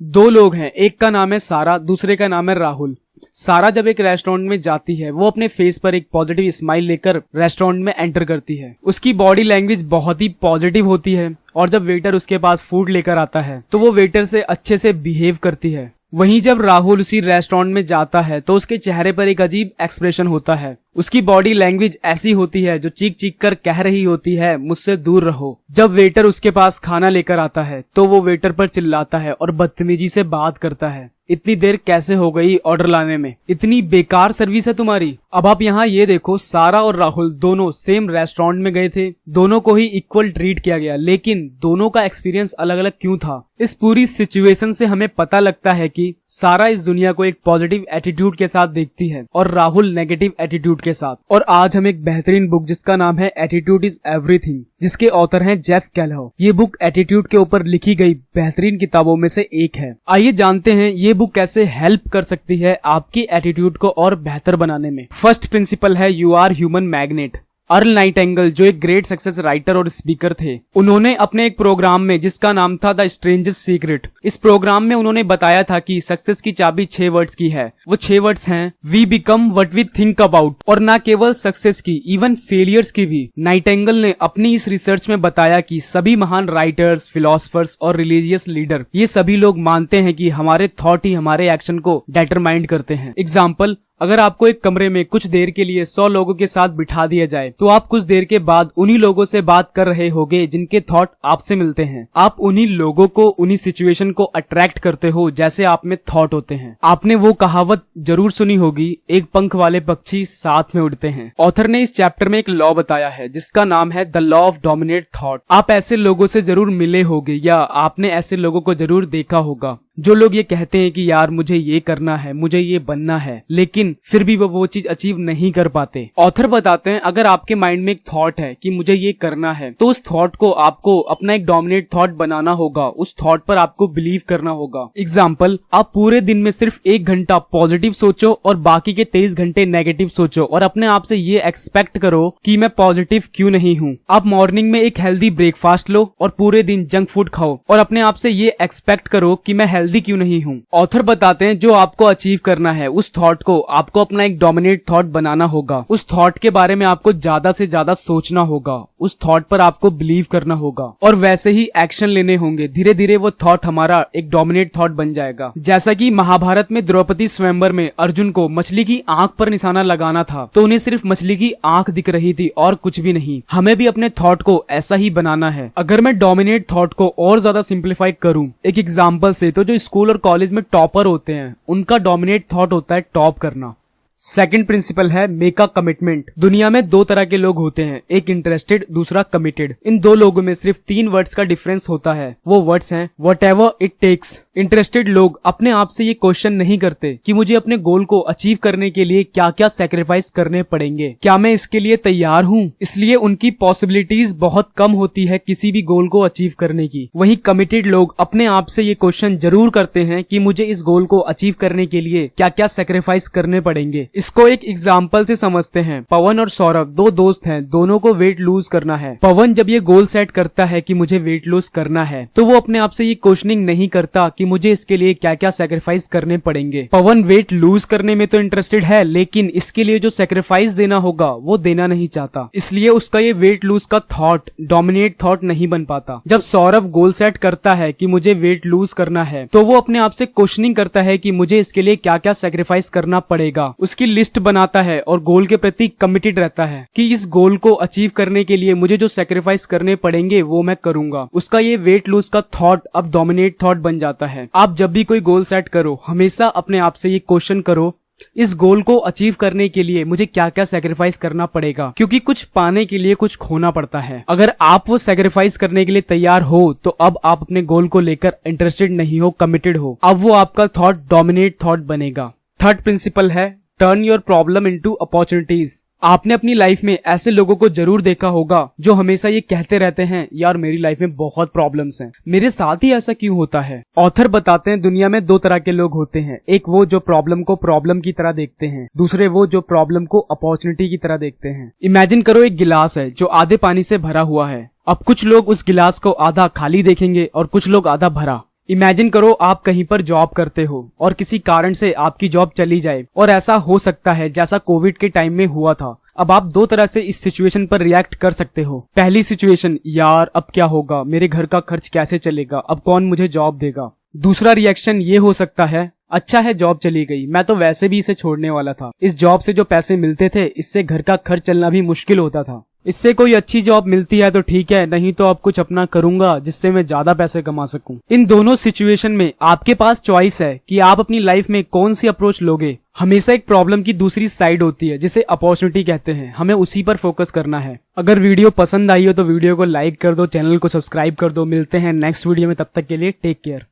दो लोग हैं, एक का नाम है सारा, दूसरे का नाम है राहुल। सारा जब एक रेस्टोरेंट में जाती है, वो अपने फेस पर एक पॉजिटिव स्माइल लेकर रेस्टोरेंट में एंटर करती है। उसकी बॉडी लैंग्वेज बहुत ही पॉजिटिव होती है और जब वेटर उसके पास फूड लेकर आता है तो वो वेटर से अच्छे से बिहेव करती है। वहीं जब राहुल उसी रेस्टोरेंट में जाता है तो उसके चेहरे पर एक अजीब एक्सप्रेशन होता है। उसकी बॉडी लैंग्वेज ऐसी होती है जो चीख चीख कर कह रही होती है, मुझसे दूर रहो। जब वेटर उसके पास खाना लेकर आता है तो वो वेटर पर चिल्लाता है और बदतमीजी से बात करता है। इतनी देर कैसे हो गई ऑर्डर लाने में, इतनी बेकार सर्विस है तुम्हारी। अब आप यहाँ ये देखो, सारा और राहुल दोनों सेम रेस्टोरेंट में गए थे, दोनों को ही इक्वल ट्रीट किया गया, लेकिन दोनों का एक्सपीरियंस अलग अलग क्यों था। इस पूरी सिचुएशन से हमें पता लगता है कि सारा इस दुनिया को एक पॉजिटिव एटीट्यूड के साथ देखती है और राहुल नेगेटिव एटीट्यूड के साथ। और आज हम एक बेहतरीन बुक जिसका नाम है एटीट्यूड इज एवरीथिंग, जिसके ऑथर हैं जेफ कैल्हो। ये बुक एटीट्यूड के ऊपर लिखी गई बेहतरीन किताबों में से एक है। आइए जानते हैं ये बुक कैसे हेल्प कर सकती है आपकी एटीट्यूड को और बेहतर बनाने में। फर्स्ट प्रिंसिपल है you are human magnet. Earl Nightingale जो एक ग्रेट सक्सेस राइटर और स्पीकर थे, उन्होंने अपने एक प्रोग्राम में जिसका नाम था द स्ट्रेंजेस्ट सीक्रेट, इस प्रोग्राम में उन्होंने बताया था कि सक्सेस की चाबी 6 वर्ड्स की है। वो 6 वर्ड्स हैं we become what we think about. और न केवल सक्सेस की, इवन फेलियर्स की भी नाइटिंगेल ने अपनी इस रिसर्च में बताया कि सभी महान राइटर्स, फिलोसफर्स और रिलीजियस लीडर, ये सभी लोग मानते हैं कि हमारे थॉट ही हमारे एक्शन को डिटरमाइन करते हैं। एग्जाम्पल, अगर आपको एक कमरे में कुछ देर के लिए 100 लोगों के साथ बिठा दिया जाए तो आप कुछ देर के बाद उन्हीं लोगों से बात कर रहे होगे जिनके थॉट आपसे मिलते हैं। आप उन्हीं लोगों को, उन्हीं सिचुएशन को अट्रैक्ट करते हो जैसे आप में थॉट होते हैं। आपने वो कहावत जरूर सुनी होगी, एक पंख वाले पक्षी साथ में उड़ते हैं। ऑथर ने इस चैप्टर में एक लॉ बताया है जिसका नाम है the law of dominate thought. आप ऐसे लोगों से जरूर मिले होंगे या आपने ऐसे लोगों को जरूर देखा होगा जो लोग ये कहते हैं कि यार मुझे ये करना है, मुझे ये बनना है, लेकिन फिर भी वो चीज अचीव नहीं कर पाते। ऑथर बताते हैं अगर आपके माइंड में एक थॉट है कि मुझे ये करना है, तो उस थॉट को आपको अपना एक डोमिनेट थॉट बनाना होगा, उस थॉट पर आपको बिलीव करना होगा। एग्जाम्पल, आप पूरे दिन में सिर्फ 1 घंटा पॉजिटिव सोचो और बाकी के 23 घंटे नेगेटिव सोचो और अपने आप से ये एक्सपेक्ट करो कि मैं पॉजिटिव क्यों नहीं हूँ। आप मॉर्निंग में एक हेल्दी ब्रेकफास्ट लो और पूरे दिन जंक फूड खाओ और अपने आप से ये एक्सपेक्ट करो कि मैं हेल्दी क्यों नहीं हूँ। ऑथर बताते हैं जो आपको अचीव करना है उस थॉट को आपको अपना एक डोमिनेट थॉट बनाना होगा। उस थॉट के बारे में आपको ज्यादा से ज्यादा सोचना होगा, उस थॉट पर आपको बिलीव करना होगा और वैसे ही एक्शन लेने होंगे। धीरे धीरे वो थॉट हमारा एक डोमिनेट थॉट बन जाएगा। जैसा कि महाभारत में द्रौपदी स्वयंवर में अर्जुन को मछली की आंख पर निशाना लगाना था तो उन्हें सिर्फ मछली की आंख दिख रही थी और कुछ भी नहीं। हमें भी अपने थॉट को ऐसा ही बनाना है। अगर मैं डोमिनेट थॉट को और ज्यादा सिंप्लीफाई करूं एक एग्जाम्पल से, तो जो स्कूल और कॉलेज में टॉपर होते हैं उनका डोमिनेट थॉट होता है टॉप करना। सेकंड प्रिंसिपल है मेक अ कमिटमेंट। दुनिया में 2 तरह के लोग होते हैं, एक इंटरेस्टेड, दूसरा कमिटेड। इन 2 लोगों में सिर्फ 3 वर्ड्स का डिफरेंस होता है। वो वर्ड्स हैं व्हाटएवर इट टेक्स। इंटरेस्टेड लोग अपने आप से ये क्वेश्चन नहीं करते कि मुझे अपने गोल को अचीव करने के लिए क्या क्या सैक्रिफाइस करने पड़ेंगे, क्या मैं इसके लिए तैयार हूँ। इसलिए उनकी पॉसिबिलिटीज बहुत कम होती है किसी भी गोल को अचीव करने की। वहीं कमिटेड लोग अपने आप से ये क्वेश्चन जरूर करते हैं कि मुझे इस गोल को अचीव करने के लिए क्या क्या सैक्रिफाइस करने पड़ेंगे। इसको एक एग्जाम्पल से समझते हैं। पवन और सौरभ 2 दोस्त हैं, दोनों को वेट लूज करना है। पवन जब ये गोल सेट करता है कि मुझे वेट लूज करना है तो वो अपने आप से ये क्वेश्चनिंग नहीं करता कि मुझे इसके लिए क्या क्या सैक्रिफाइस करने पड़ेंगे। पवन वेट लूज करने में तो इंटरेस्टेड है लेकिन इसके लिए जो सैक्रिफाइस देना होगा वो देना नहीं चाहता, इसलिए उसका ये वेट लूज का थॉट डोमिनेट थॉट नहीं बन पाता। जब सौरभ गोल सेट करता है कि मुझे वेट लूज करना है तो वो अपने आप से क्वेश्चनिंग करता है कि मुझे इसके लिए क्या क्या सैक्रिफाइस करना पड़ेगा, उसकी लिस्ट बनाता है और गोल के प्रति कमिटेड रहता है कि इस गोल को अचीव करने के लिए मुझे जो सैक्रिफाइस करने पड़ेंगे वो मैं करूंगा। उसका ये वेट लूज का थॉट अब डोमिनेट थॉट बन जाता है। आप जब भी कोई गोल सेट करो हमेशा अपने आप से ये क्वेश्चन करो इस गोल को अचीव करने के लिए मुझे क्या क्या सैक्रिफाइस करना पड़ेगा, क्योंकि कुछ पाने के लिए कुछ खोना पड़ता है। अगर आप वो सैक्रिफाइस करने के लिए तैयार हो तो अब आप अपने गोल को लेकर इंटरेस्टेड नहीं हो, कमिटेड हो। अब वो आपका थॉट डोमिनेट थॉट बनेगा। थर्ड प्रिंसिपल है turn your problem into opportunities. आपने अपनी लाइफ में ऐसे लोगों को जरूर देखा होगा जो हमेशा ये कहते रहते हैं यार मेरी लाइफ में बहुत प्रॉब्लम्स हैं, मेरे साथ ही ऐसा क्यों होता है। ऑथर बताते हैं दुनिया में 2 तरह के लोग होते हैं, एक वो जो प्रॉब्लम को प्रॉब्लम की तरह देखते हैं, दूसरे वो जो प्रॉब्लम को अपॉर्चुनिटी की तरह देखते हैं। इमेजिन करो एक गिलास है जो आधे पानी से भरा हुआ है। अब कुछ लोग उस गिलास को आधा खाली देखेंगे और कुछ लोग आधा भरा। इमेजिन करो आप कहीं पर जॉब करते हो और किसी कारण से आपकी जॉब चली जाए, और ऐसा हो सकता है जैसा कोविड के टाइम में हुआ था। अब आप दो तरह से इस सिचुएशन पर रिएक्ट कर सकते हो। पहली सिचुएशन, यार अब क्या होगा, मेरे घर का खर्च कैसे चलेगा, अब कौन मुझे जॉब देगा। दूसरा रिएक्शन ये हो सकता है, अच्छा है जॉब चली गई, मैं तो वैसे भी इसे छोड़ने वाला था। इस जॉब से जो पैसे मिलते थे इससे घर का खर्च चलना भी मुश्किल होता था। इससे कोई अच्छी जॉब मिलती है तो ठीक है, नहीं तो अब कुछ अपना करूंगा जिससे मैं ज्यादा पैसे कमा सकूं। इन दोनों सिचुएशन में आपके पास चॉइस है कि आप अपनी लाइफ में कौन सी अप्रोच लोगे। हमेशा एक प्रॉब्लम की दूसरी साइड होती है जिसे अपॉर्चुनिटी कहते हैं, हमें उसी पर फोकस करना है। अगर वीडियो पसंद आई हो तो वीडियो को लाइक कर दो, चैनल को सब्सक्राइब कर दो। मिलते हैं नेक्स्ट वीडियो में, तब तक के लिए टेक केयर।